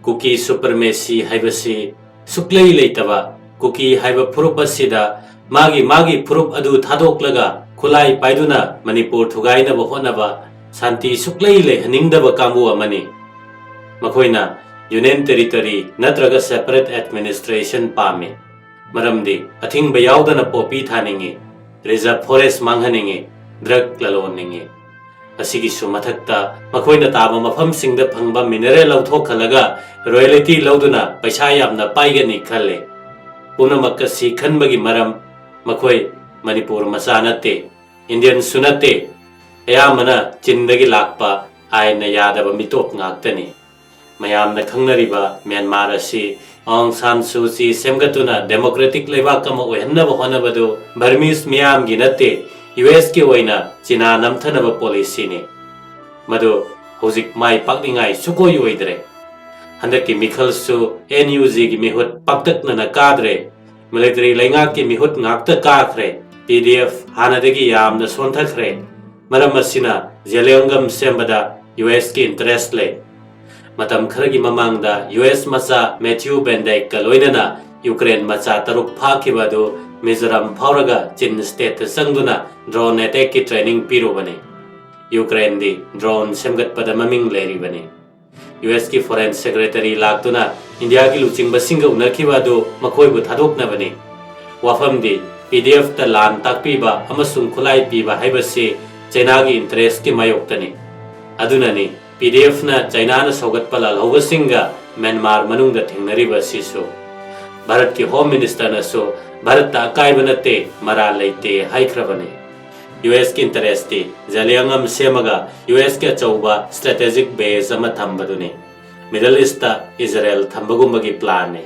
Cookie supremacy haibasi suklei leitaba cookie haiba phurup asida magi phurup adu thadoklaga khulai paiduna Manipur thugaina ba honaba santi suklei le haningdaba kambu amani makoina union territory natraga separate administration pame maramdi athing bayaudana popi thaningi reserve forest manghaningi drug laloningi asigi sumathakta makoina taba mafam singda phangba mineral lauthokalaga royalty lauduna paisa yamna paigani khale punamakasi khanbagi maram makoi Manipur masanate Indian sunate ayamana chindagi lakpa aina yadaba mitop ngaktani mayamna khangnariba Myanmar asi Aung San Suu Kyi semgatuna democratic leibak kama oihannaba honabadu Burmese miyamgi nate US ki oina China namthanaba policy ni madu hojik mai pakningai sukoi oidre handaki mikhalsu NUG gi mihut paktakna na kadre military laingak ki mihut ngakta kakre PDF hanadagi yamna sonthakre maram asina Zeleongam sembada US ki interest le matam kharagi mamangda US macha Matthew Bendek kaloinana Ukraine macha taruk phakibadu Mizoram phauraga Chin state sangduna drone attack ki training pirubani Ukraine di drone semgat pada maming leri bani US ki foreign secretary laktuna India ki luching basinga unakibadu makoi bu thadokna bani wafam di PDF ta lan takpiba amasung khulai piba haibasi China gi interest ki mayoktani adunani PDF na China na sogat pala hogasinga Myanmar manungda thingnariba sisu Bharat ki home minister na so Bharat ta kai banate mara leite haikrabane US ki interest ti Zaleongam semaga US ke chauba strategic base ama thambaduni Middle East ta Israel thambagumagi plan ne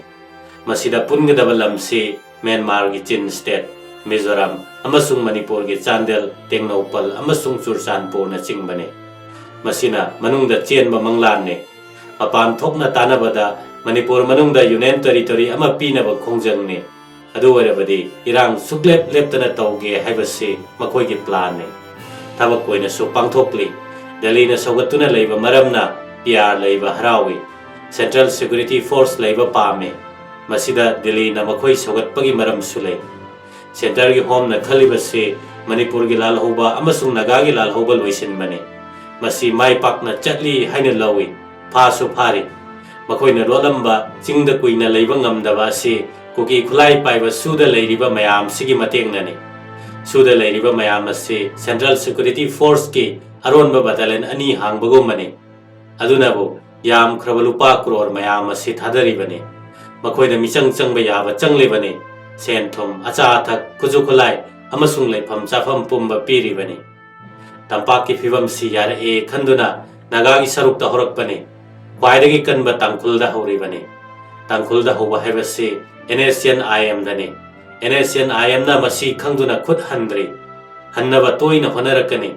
masida pungdaba lamsi Myanmar gi Chin state Mizoram amasung Manipur gi Chandel Tengnopal amasung Churchanpur na chingbane masina manungda chenba manglan ne apam thokna tanabada Manipur manungda union territory ama pinaba khongjang ne adu warabadi irang suklep leptana tauge haibasi makoi gi plan ne thabak koina su pangthokli Delhi na sogatuna leiba maramna PR leiba harawi Central Security Force leiba pame masida Delhi na makoi sogatpagi maram sule Center gi home na khalibasi Manipur gi lalhoba amasung Naga gi lalhoba loisin bane masi mai pakna chatli haina lawi phasu phari makoina rolamba chingda kuina leiba ngamdaba si kuki khulai paiba suda leiriba mayam sigi matengna ni suda leiriba mayam asi Central Security Force ki aronba battalion ani hangbago mani adunabu yam khrabalupa crore mayam asi thadari bani makoina michang changba yaba changle bani senthom acha thak kuju khulai amasung leifam chafam pumba piri bani tampak ki phibam si yar e khanduna Naga gi saruk ta horak bani kwaidagi kanba tangkhulda hori bani tangkhulda hoba hebasi NACN IM dani NACN IM na masi khangduna khut handri hannaba toina honarakani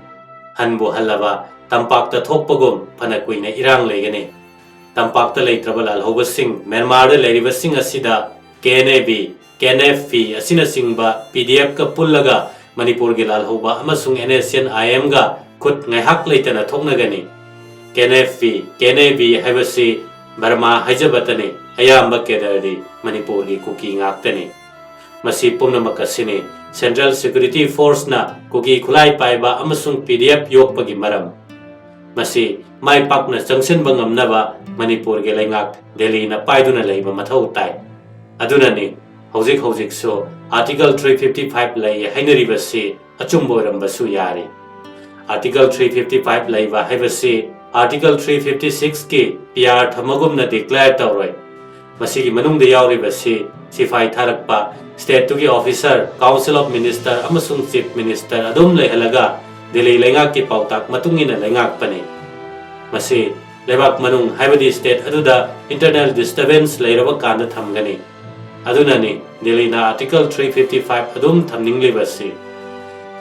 hanbu halaba tampak ta thokpagom phana kuina irang legani tampak ta leitraba lal hoba sing Myanmar da leiriba sing asida KNAB KNFP asina singba PDF ka pullaga Manipur gi lal hoba amasung NACN IM ga khut ngaihak leitana thoknagani KNFP KNAB haibasi Burma haijabatani ayamba kedardi Manipur gi kuki ngaktani masi pumnamakasini Central Security Force na kuki khulai paiba amasung PDF yokpagi maram masi mai pakna changsin bangamnaba Manipur gi laingak Delhi na paiduna leiba mathau tai adunani hojik so Article 355 lay hainaribasi achumbo rambasu yari Article 355 leiba haibasi Article 356 ki PR thamagumna declare tawroi masigi manungda yauribasi sifai tharakpa state to ki officer Council of Minister amasung Chief Minister adum leihalaga Delhi lengak ki pautak matungina lengak pani masi lebak manung haibadi state aduda internal disturbance leiraba kanda thamgani adunani Delhi na Article 355 adum thamninglibasi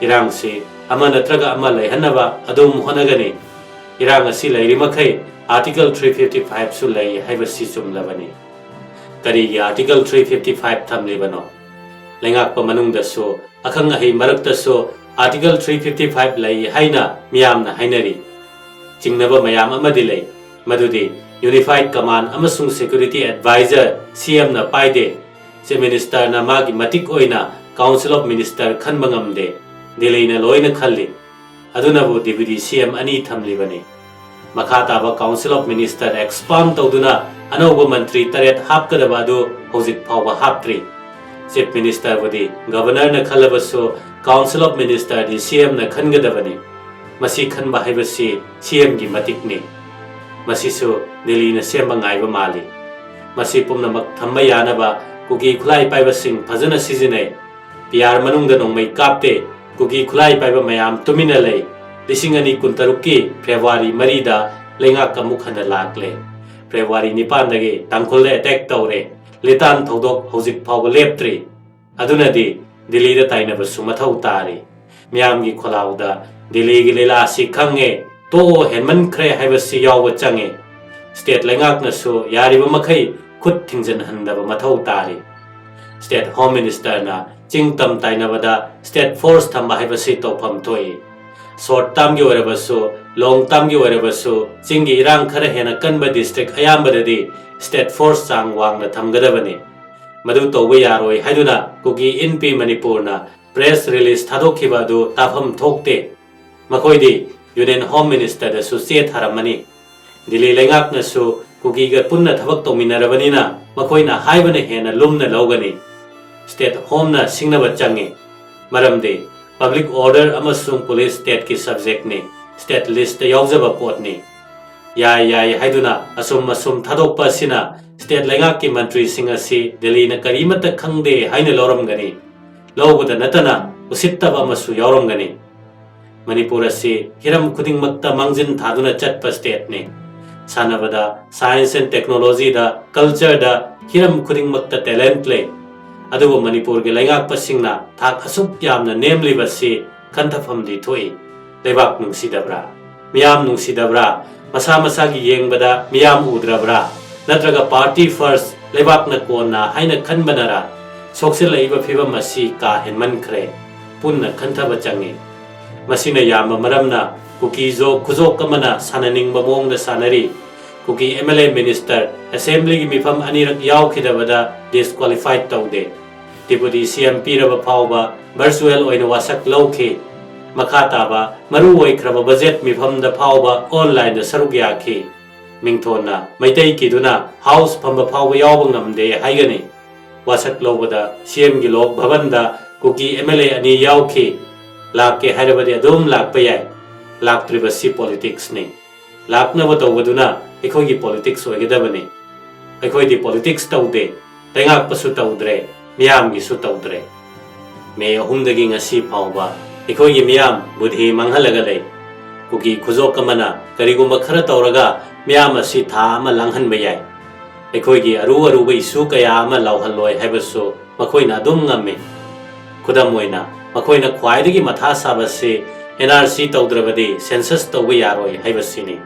irangsi ama natraga ama leihanaba adum honagani irang asi leiri makai Article 355 su lei haibasi chumlabani kari Article 355 thamlibano lengak pa manungda su akhang ahi marakta su Article 355 lei haina miyamna hainari chingnaba mayam amadi lei madudi Unified Command amasung Security Advisor CM na paide se minister na magi matik oina Council of Minister khan bangamde Delhi na loina khalli aduna bu deputy CM ani thamli bani makha taba Council of Minister expand tawduna anoba mantri taret hapkadaba adu hojik phawba haptri Chief Minister budi Governor na khalabasu Council of Minister di CM na khangadabani masi khanba haibasi CM gi matikni masisu Delhi na semba ngaiba mali masi pumnamak thamba yanaba kugi khulai paiba sing phajana sijinai PR manungda nongmai kapte kugi khulai paiba mayam tumina lei lisingani kuntaruki February marida lenga kamuk hana lakle February nipan dagi tangkhul attack tawre litan thodok hojik phawba leptri adunadi Delhi da tainaba sumathau tari miyam gi kholauda Delhi gi lela si khange to henman khre haibasi yawba change state lengak na su yariba makhai khut thingjan handaba mathau tari State Home Minister na chingtam tainabada State Force thamba haibasi tawpham thoi short term gi orabasu long term gi orabasu chingi irang khara hena kanba district ayambadadi State Force sang wangna thamgadabani madu tawba yaroi haiduna kugi NP Manipur na press release thadokhiba du tafam thokte makoidi Union Home Minister da su se tharamani Delhi lengak na su kugi ga punna thabak tawminarabani na makoina haibana hena lumna lawgani State Home na singnaba changi maramde Public Order amasung Police State ki subject ni State List da yawjaba pot ni yai haiduna asum thadokpa sina State lengak ki mantri singa si Delhi na karimata khangde haina loramgani lawbada natana usittaba masu yawramgani Manipur asi hiram khudingmakta mangjin thaduna chatpa state ni sanabada science and technology da culture da hiram khudingmakta talent le adubu Manipur ge lengak pasingna thak asuk yamna namely basi kanthafam di thoi lebak nungsidabra miyam nungsidabra masa gi yengbada miyam udrabra natraga party first lebak na konna haina khanbanara soksel laiba phibam asi ka henman khre punna khanthaba changi masina yamba maramna kuki zo kuzok kamana sananing bamong da sanari kuki MLA Minister Assembly gi mifam anirak yaw khidabada disqualified tawde Deputy CM piraba phawba virtual oina wasak lawkhe makha ba maru oi khraba budget mifam da phawba online da saruk yakhe mingthona maitai kiduna house phamba phawba yawba ngamde haigani wasak lawbada CM gi lok bhavan da kuki MLA ani yawkhe lakke hairabadi adum lakpa yai laktribasi politics ni laknaba tawbaduna ekhoi gi politics oigedabani ekhoi di politics tawde tengak pasu tawdre miyam gi su tawdre me ahumdagi ngasi phawba ekhoi gi miyam budhi manghalaga lei kuki khuzok kamana karigumba khara tawraga miyam asi tha ama langhan bayai ekhoi gi aru ba isu kaya ama lawhalloi haibasu makoina adum ngamme khudam oina makoina khwaidagi matha sabase NRC tawdrabadi census tawba yaroi haibasini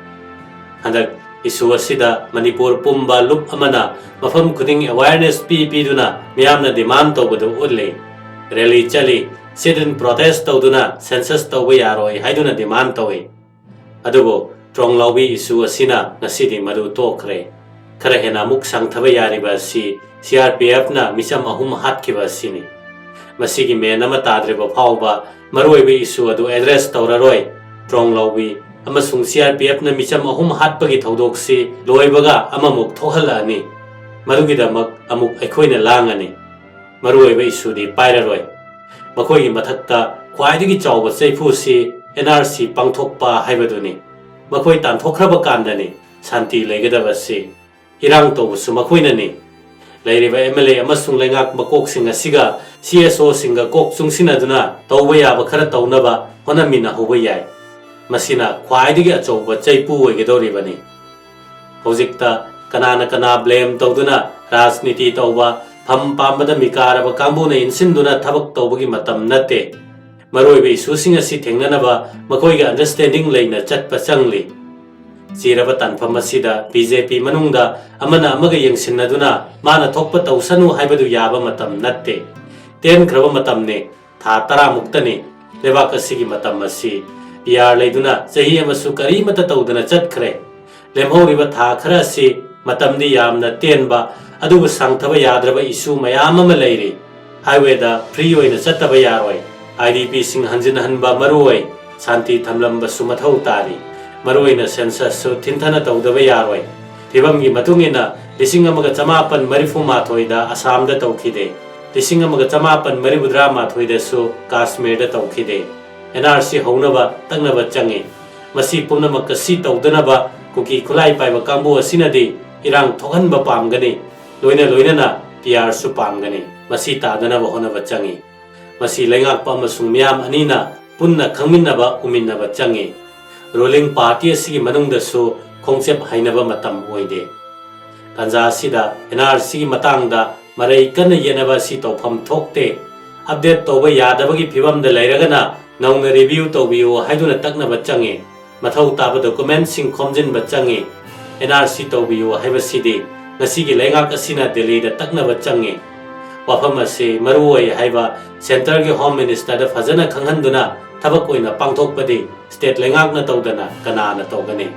handak isu asida Manipur pumba lup amana mafam khuding awareness piduna miyamna demand tawbadu ulle rally chali sit-in protest tawduna census tawba yaroi haiduna demand tawi adubo tronglawbi isu asina ngasidi madu tokre khara hena muk sangthaba yariba si CRPF na misam ahum hatkiba sini masigi me nama tadreba phawba maroibe isu adu address tawraroi tronglawbi amasung CRPF na misam ahum hatpagi thodoksi loibaga amamuk thohalani marugidamak amuk aikhoina langani maroibe isu di pairaroi makoigi mathakta khwaidagi chawba chaifusi NRC pangthokpa haibaduni makoi tanthokhraba kandani santi legadabasi irang tawbusu makoinani lairiba MLA amasung lengak makok singa siga CSO singa kok chungsinaduna tawba yaba khara tawnaba honamina hoba yai masina khwaidigi achauba chaipu oigedoribani hojikta kana blame tawduna rajniti tawba pham pambada mikaraba kambuna insinduna thabak tawbagi matam nate maroibe isusinga si thengnanaba makoiga understanding leina chatpa changli Siraba tanfam asida BJP manungda amana amaga yengsinnaduna mana thokpa tawsanu haibadu yaba matam natte ten khraba matam ne tha tara muktani lebak asigi matam asi PR leiduna chahi amasu karimata tawduna chatkhre lemhoriba tha khara si matamdi yamna tenba adubu sangthaba yadraba issue mayam ama leiri highway da free oina chattaba yaroi IDP sing hanjin hanba maroi santi thamlamba sumathau tari maroina census su thinthana tawdaba yaroi thibamgi matungina lising amaga chamapan marifu mathoida Assam da tawkhide lising amaga chamapan maribudra mathoida su Kashmir da tawkhide NRC hounaba tangnaba changi masi pumnamak kasi tawdanaba kuki khulai paiba kambu asinadi irang thokanba pamgani loina na PR su pamgani masi tadanaba honaba changi masi lengakpa amasung miyam anina punna khangminnaba uminnaba changi ruling party asigi manungdasu khongchep hainaba matam oide kanza asida NRC matangda marai kana yenaba si tawpham thokte update toba yadabagi phibamda leiragana nauna review tobiyo haiduna taknaba changi mathau taba document sing khomjinba changi NRC tobiyo haibasidi ngasigi lengak asina Delhi da taknaba changi wafam ase maruoi haiba center ge home minister da fazana khanghanduna thabak oina pangthokpadi state lengak na tawdana kana na tawgani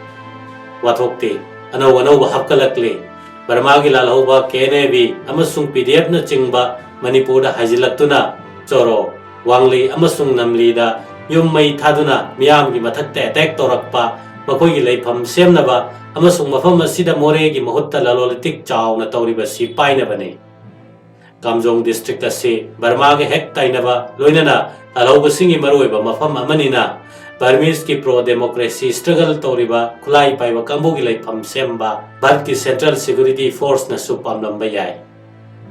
wathokte anau ba hapkalakle Burma gi lalhoba KNB amasung PDF na chingba Manipur da hajilaktuna choro wangli amasung namli da yum mai thaduna miyam gi mathakte attack torakpa makoi gi leifam semnaba amasung mafam asida more gi mahutta lalolitik chaw na tawriba si paina bane Kamjong district ase Burma ge hek tainaba loinana lalhoba singi maroiba mafam amanina Burmese ki pro democracy struggle toriba khulai paiba kambu gi leifam semba Bharat ki Central Security Force na supam lamba yai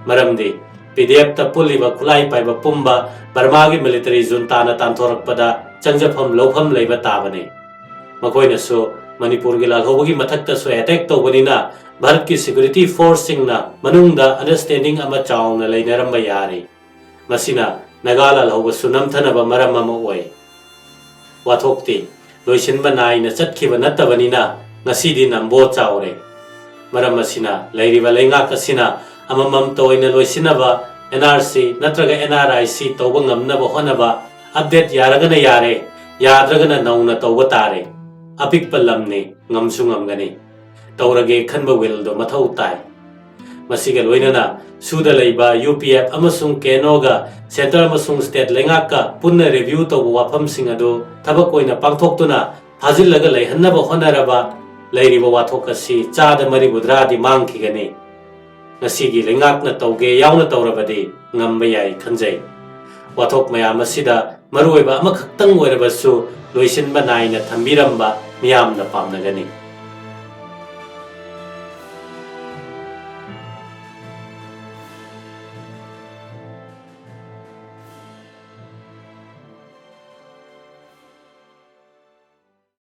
maramdi PDF ta puliba khulai paiba pumba Burma gi military junta na tanthorakpada changjafam lofam leiba tabane makoina so Manipur gi lalhoba gi mathakta so attack tobanina Bharat ki Security Force singna manungda understanding ama chawna leinaramba yari masina Nagala lalhoba sunam thanaba maram ama oi wathokti loisinba naina chatkiba nattabanina ngasidi nambo chawre maram asina leiriba lengak asina amamam toina loisinaba NRC natraga NRIC tawba ngamnaba honaba update yaragana yare yadragana nauna tawba tare apikpa lamne ngamsu ngamgani tawrage khanba wildo mathau tai masiga loinana suda leiba UPF amasung Kenoga center amasung state lengaka punna review tawba wafam sing adu thabak oina pangthoktuna phajillaga leihannaba honaraba leiriba wathokasi chada mari budradi mangkhigani ngasigi lengakna tawge yauna tawrabadi ngamba yai khanjai wathok mayam asida maruiba amakhaktang oirabasu loisinba naina thambiramba miyamna pamnagani